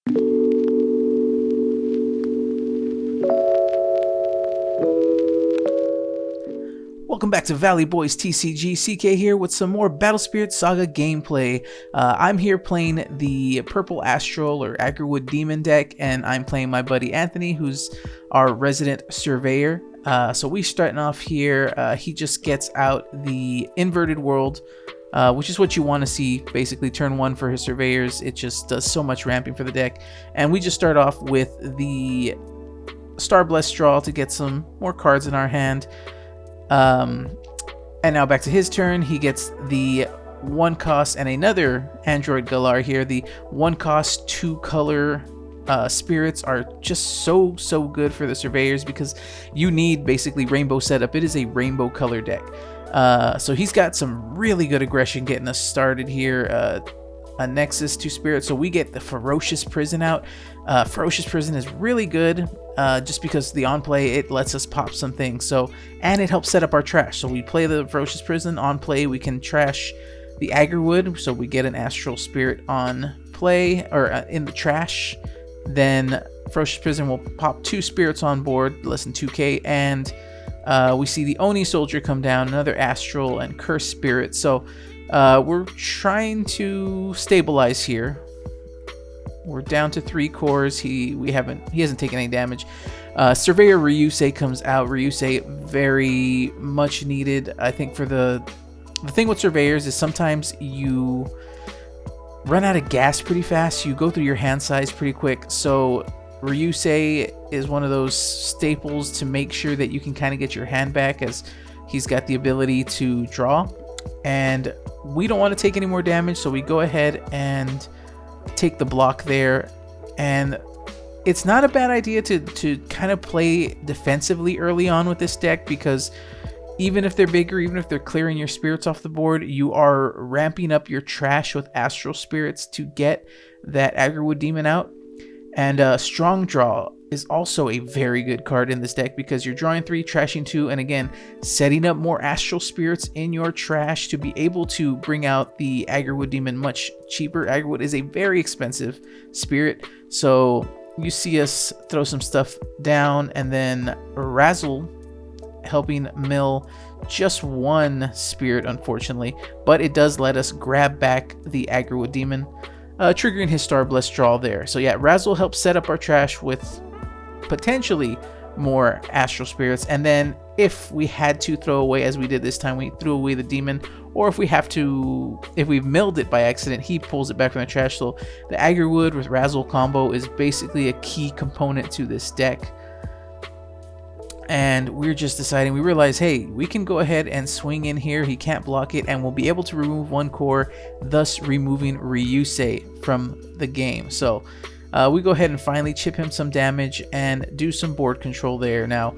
Welcome back to Valley Boys TCG. CK here with some more Battle Spirit Saga gameplay. I'm here playing the purple Astral or Agriwood Demon deck, and I'm playing my buddy Anthony, who's our resident Surveyor. So we starting off here. He just gets out the Inverted World, which is what you want to see. Basically, turn one for his Surveyors. It just does so much ramping for the deck. And we just start off with the Star Blessed Draw to get some more cards in our hand. And now back to his turn. He gets the 1 cost and another Android Galar here. The 1 cost 2 color spirits are just so good for the Surveyors because you need basically rainbow setup. It is a rainbow color deck. So he's got some really good aggression getting us started here. A Nexus 2 Spirit, so we get the Ferocious Prison out. Ferocious Prison is really good just because the on play, it lets us pop some things, and it helps set up our trash. So we play the Ferocious Prison. On play we can trash the Agriwood, so we get an Astral Spirit on play or in the trash. Then Ferocious Prison will pop 2 spirits on board, less than 2k, and we see the Oni Soldier come down, another Astral and Curse Spirit. So we're trying to stabilize here. We're down to 3 cores. He hasn't taken any damage. Surveyor Ryusei comes out. Ryusei very much needed. I think for the thing with Surveyors is sometimes you run out of gas pretty fast. You go through your hand size pretty quick. So Ryusei is one of those staples to make sure that you can kind of get your hand back, as he's got the ability to draw. And we don't want to take any more damage, so we go ahead and take the block there. And it's not a bad idea to kind of play defensively early on with this deck, because even if they're bigger, even if they're clearing your spirits off the board, you are ramping up your trash with Astral Spirits to get that Agriwood Demon out. And Strong Draw is also a very good card in this deck because you're drawing 3, trashing 2, and again, setting up more Astral Spirits in your trash to be able to bring out the Agriwood Demon much cheaper. Agriwood is a very expensive spirit, so you see us throw some stuff down, and then Razzle helping mill just 1 spirit, unfortunately, but it does let us grab back the Agriwood Demon, triggering his Star Blessed Draw there. So yeah, Razzle helps set up our trash with potentially more Astral Spirits, and then if we had to throw away, as we did this time, we threw away the demon, or if we've milled it by accident, he pulls it back from the trash. So the Agriwood with Razzle combo is basically a key component to this deck. And we're just deciding, we realize, hey, we can go ahead and swing in here. He can't block it, and we'll be able to remove 1 core, thus removing Ryusei from the game. So we go ahead and finally chip him some damage and do some board control there. Now,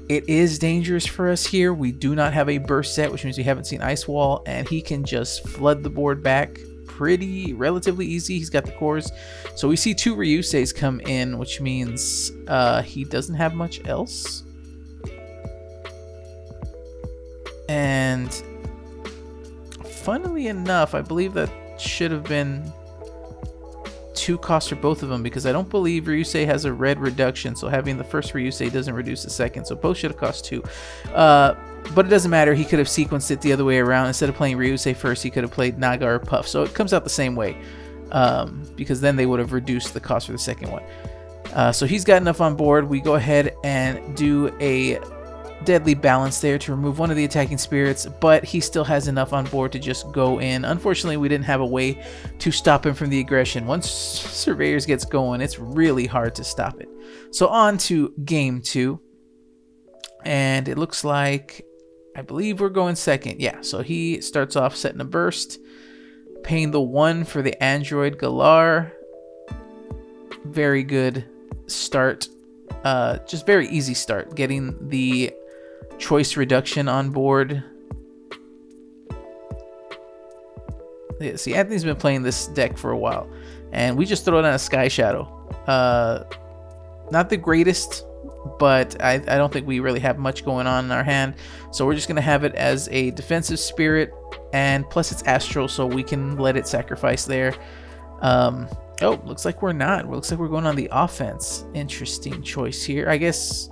it is dangerous for us here. We do not have a burst set, which means we haven't seen Ice Wall, and he can just flood the board back relatively easy. He's got the cores. So we see 2 Ryuseis come in, which means he doesn't have much else. And funnily enough, I believe that should have been 2 costs for both of them, because I don't believe Ryusei has a red reduction, so having the first Ryusei doesn't reduce the second, so both should have cost 2. But it doesn't matter. He could have sequenced it the other way around. Instead of playing Ryusei first, he could have played Naga or Puff, so it comes out the same way, because then they would have reduced the cost for the second one. So he's got enough on board. We go ahead and do a Deadly Balance there to remove 1 of the attacking spirits, but he still has enough on board to just go in. Unfortunately, we didn't have a way to stop him from the aggression. Once Surveyors gets going, it's really hard to stop it. So on to game 2, and it looks like, I believe we're going second. Yeah, so he starts off setting a burst, paying the 1 for the Android Galar. Very good start. Just very easy start, getting the choice reduction on board. Yeah, see, Anthony's been playing this deck for a while, and we just throw down a Sky Shadow. Not the greatest, but I don't think we really have much going on in our hand, so we're just going to have it as a defensive spirit, and plus it's Astral, so we can let it sacrifice there. Oh, looks like we're not. Looks like we're going on the offense. Interesting choice here. I guess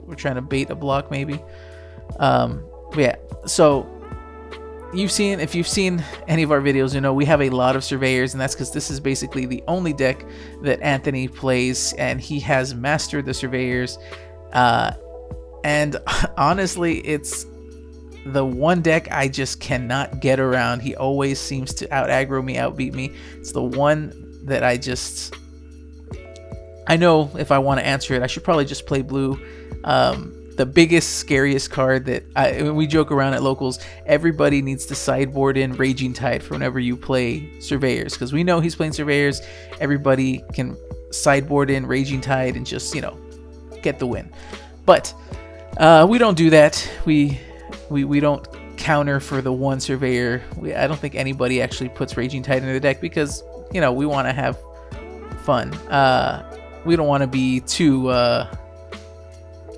we're trying to bait a block maybe. But yeah, so if you've seen any of our videos, you know we have a lot of surveyors, and that's because this is basically the only deck that Anthony plays, and he has mastered the surveyors. And honestly, it's the one deck I just cannot get around. He always seems to out aggro me, outbeat me. It's the one that I know if I want to answer it, I should probably just play blue. The biggest, scariest card that we joke around at locals, everybody needs to sideboard in Raging Tide for whenever you play Surveyors, because we know he's playing Surveyors. Everybody can sideboard in Raging Tide and just, you know, get the win. But we don't do that. We don't counter for the one Surveyor. I don't think anybody actually puts Raging Tide in the deck because, you know, we want to have fun. We don't want to be too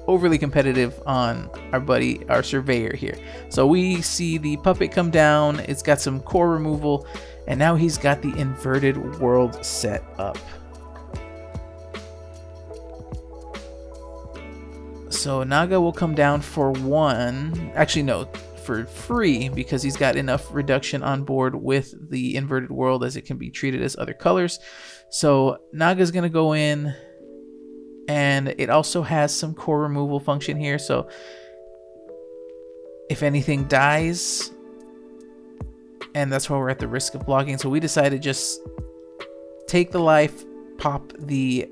overly competitive on our Surveyor here. So we see the puppet come down. It's got some core removal, and now he's got the inverted world set up. So Naga will come down for one. Actually, no, for free, because he's got enough reduction on board with the inverted world as it can be treated as other colors. So Naga's gonna go in, and it also has some core removal function here. So if anything dies, and that's why we're at the risk of blocking. So we decided to just take the life, pop the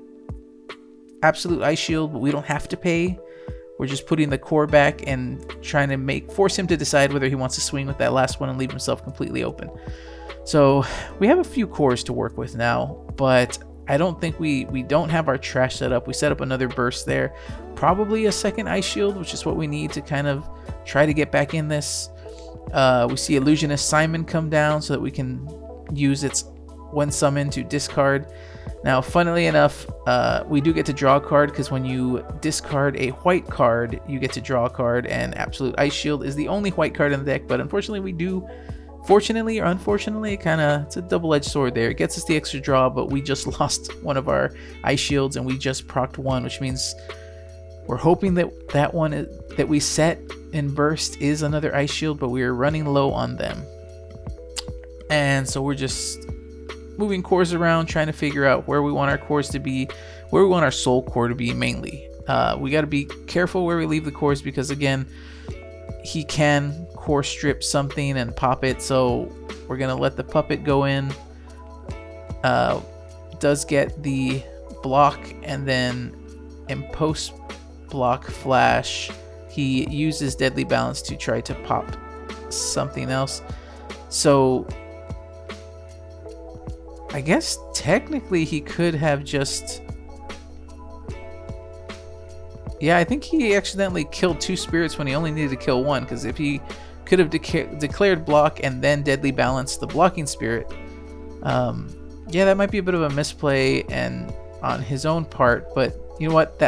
absolute ice shield, but we don't have to pay. We're just putting the core back and trying to force him to decide whether he wants to swing with that last one and leave himself completely open. So we have a few cores to work with now, but I don't think we don't have our trash set up. We set up another burst there, probably a second ice shield, which is what we need to kind of try to get back in this. We see Illusionist Simon come down so that we can use its when summoned to discard. Now, funnily enough, we do get to draw a card, because when you discard a white card, you get to draw a card, and Absolute Ice Shield is the only white card in the deck. But unfortunately, we do, fortunately or unfortunately, it's a double-edged sword there. It gets us the extra draw, but we just lost one of our ice shields, and we just procced one, which means we're hoping that that one that we set in burst is another ice shield, but we're running low on them. And so we're just moving cores around, trying to figure out where we want our cores to be, where we want our soul core to be mainly. We got to be careful where we leave the cores, because again, he can core strip something and pop it. So we're gonna let the puppet go in. Does get the block, and then in post block flash, he uses Deadly Balance to try to pop something else. So I guess technically he could have just... Yeah, I think he accidentally killed 2 spirits when he only needed to kill 1, because if he could have declared block and then Deadly Balance the blocking spirit, yeah, that might be a bit of a misplay and on his own part, but you know what?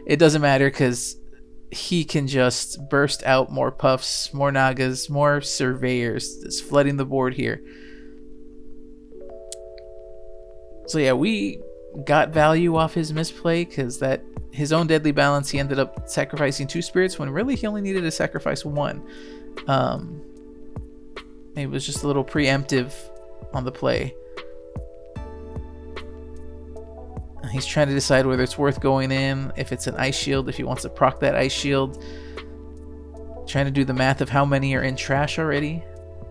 It doesn't matter, because he can just burst out more puffs, more Nagas, more Surveyors, just flooding the board here. So yeah, we got value off his misplay, because that his own Deadly Balance, he ended up sacrificing 2 spirits when really he only needed to sacrifice 1. It was just a little preemptive on the play. He's trying to decide whether it's worth going in, if it's an ice shield, if he wants to proc that ice shield. Trying to do the math of how many are in trash already.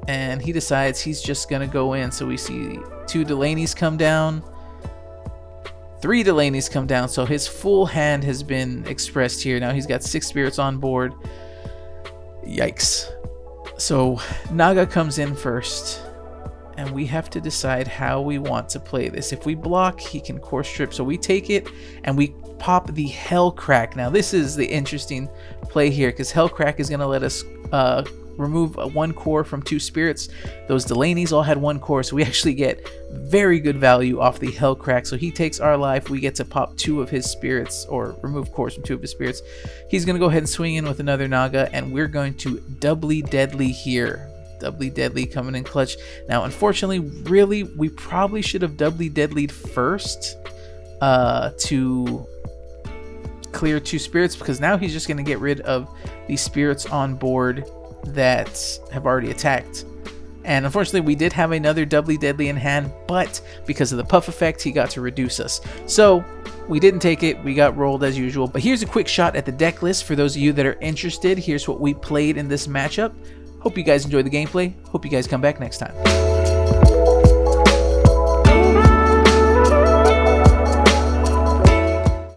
And he decides he's just going to go in. So we see 2 Delaney's come down. 3 Delaney's come down. So his full hand has been expressed here. Now he's got 6 spirits on board. Yikes. So Naga comes in first. And we have to decide how we want to play this. If we block, he can core strip. So we take it and we pop the Hellcrack. Now this is the interesting play here, because Hellcrack is going to let us remove 1 core from 2 spirits. Those Delaney's all had 1 core, so we actually get very good value off the Hellcrack. So he takes our life. We get to pop 2 of his spirits, or remove cores from 2 of his spirits. He's going to go ahead and swing in with another Naga, and we're going to doubly deadly here. Doubly Deadly coming in clutch. Now, unfortunately, really, we probably should have Doubly Deadlied first to clear 2 spirits, because now he's just going to get rid of the spirits on board that have already attacked. And unfortunately, we did have another Doubly Deadly in hand, but because of the puff effect, he got to reduce us. So we didn't take it. We got rolled as usual. But here's a quick shot at the deck list for those of you that are interested. Here's what we played in this matchup. Hope you guys enjoyed the gameplay. Hope you guys come back next time.